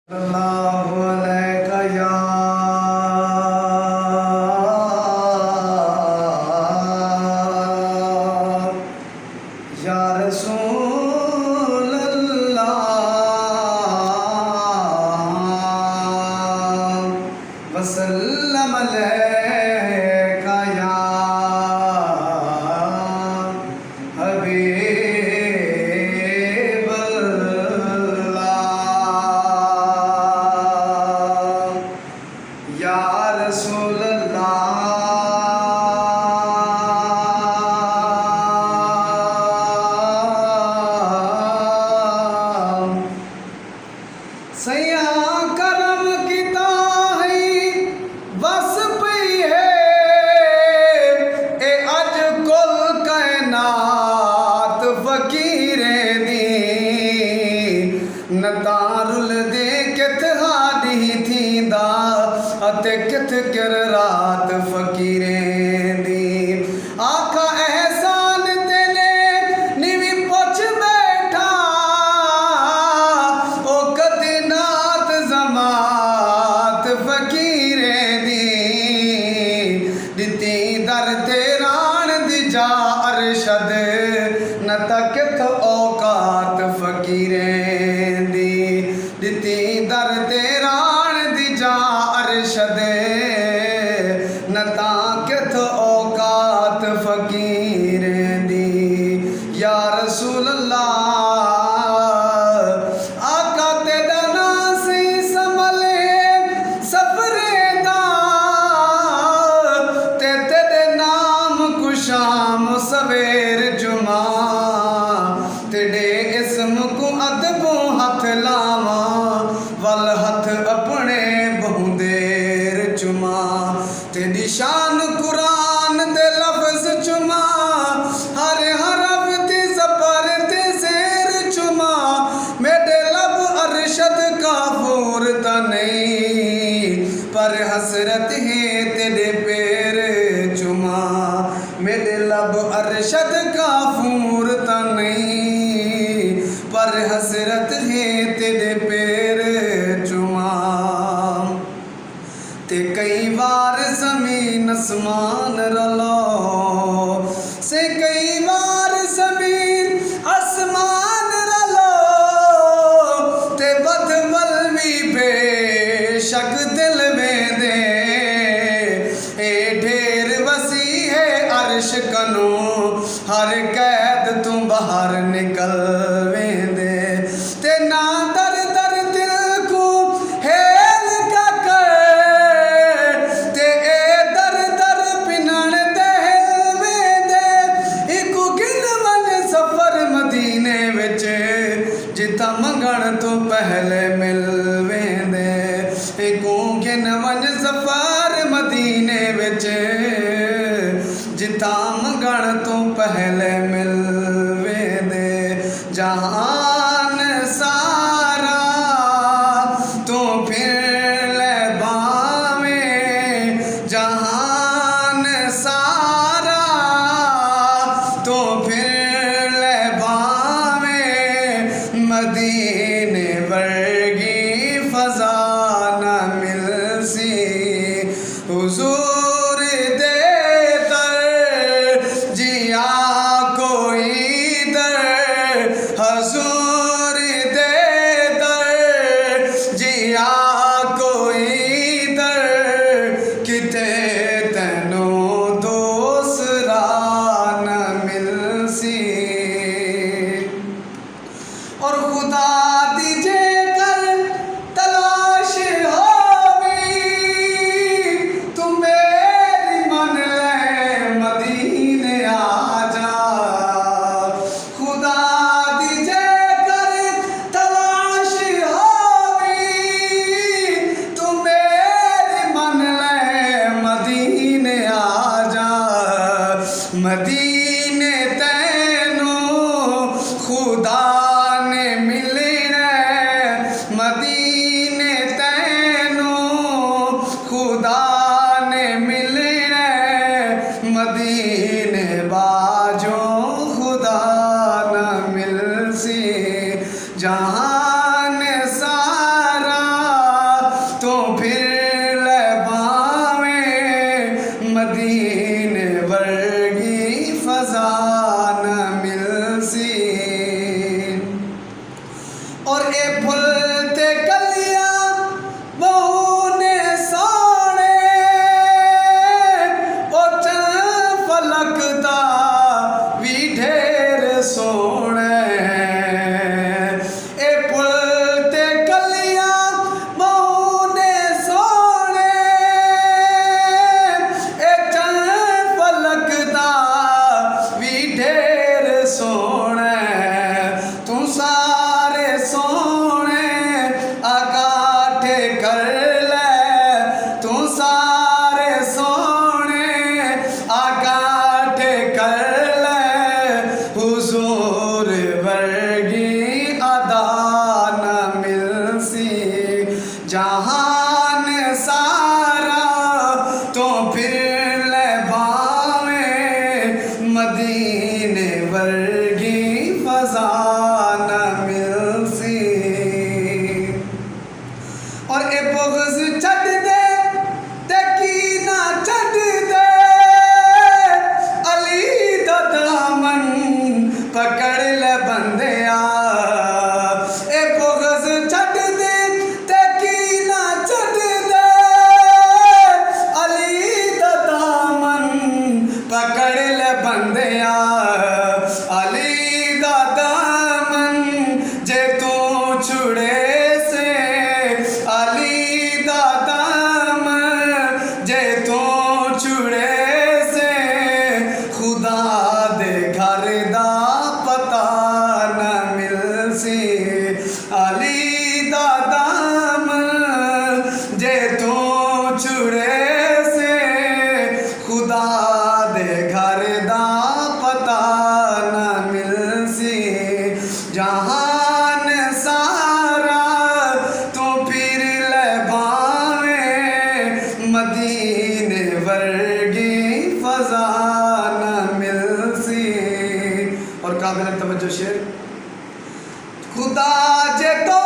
अल्लाहु अलैका या रसूल अल्लाह वसल्लम अलैका या हबीब अल्लाह या रसूल अल्लाह सैया करम किता है बस पई है ए अज कुल कायनात फकीरे दी नतारुल दे कित हादी थींदा अते कित किर रात फकीरे दी आखा एहसान तेने निवी पुछ बैठा ओ कदी नात जमात फकीरे दी दिती दर तेरान दी जा अरशद न तकित औकात फकीरे दी दिती दर तेरान दी जा अरशद न ताकित औकात फकीरे दी या रसूल अल्लाह आका तेरा नासी समले सफरे दा ते तेरे नाम कुशाम सवेर जुमा तेरे इसम को अदबों हथ लावा वल हथ अपने बहु देर चुमा तेरी शान कुरान दे लफ्ज चुमा हर हरफ दी ज़बर ते शेर चुमा मेरे लब अरशद काफूर ता नहीं पर हसरत है तेरे पैर चुमा मेरे लब अरशद काफूर ता नहीं पर हसरत है तेरे पैर चुमा ते कई बार जमीन आसमान रलो से कई बार जमीन आसमान रलो ते बदमल भी बेशक दिल में दे ए ढेर वसी है अर्श कनो हर कैद तू बाहर निकल वेंदे ते ना दर दर दिल को हेल का कर ते ए दर दर पिनण ते हिल वेंदे इकु गिन मन सफर मदीने विच जिता मंगण तो पहले मिल वेंदे इकु गिन मन सफर मदीने विच जिता मंगण तो पहले मिल वेंदे जहान सारा तो फिर ले बावें जहान सारा तो फिर ले बावें मदीने वर्गी फजा न मिलसी हुजूर दे दर जिया कोई दर हजूर दे दर जिया कोई दर किते तेनो दूसरा न मिलसी और खुदा दीजे कर तलाश होवी तू मेरी मन ले मदीने आ जा खुदा दीजे कर तलाश होवी तू मेरी मन ले मदीने आ जा मदीने तैनू खुदा ने मिलना मदीने तैनू खुदा ने मिलना मदीने बाजो खुदा न मिलसी जहान सारा जहान सारा तो फिर ले बावें मदीने वर्गी फजा न मिलसी और ए बुग़्ज़ छड़ दे ते कीना छड़ दे अली दा दामन पकड़ ले बंदिया ए बुग़्ज़ छड़ दे ते कीना छड़ दे अली दा दामन पकड़ ले बंदिया अली दा दामन जे तू छुड़े से अली दा दामन जे तू छुड़े से खुदा दे घर दा पता न मिलसी अली दा दामन जे तू छुड़े से खुदा दे घर दा पता न मिलसी जहान सारा तू फिर ले बावें मदीने वर्गी फजा न मिलसी और काबिल तवज्जो शेर खुदा जे तो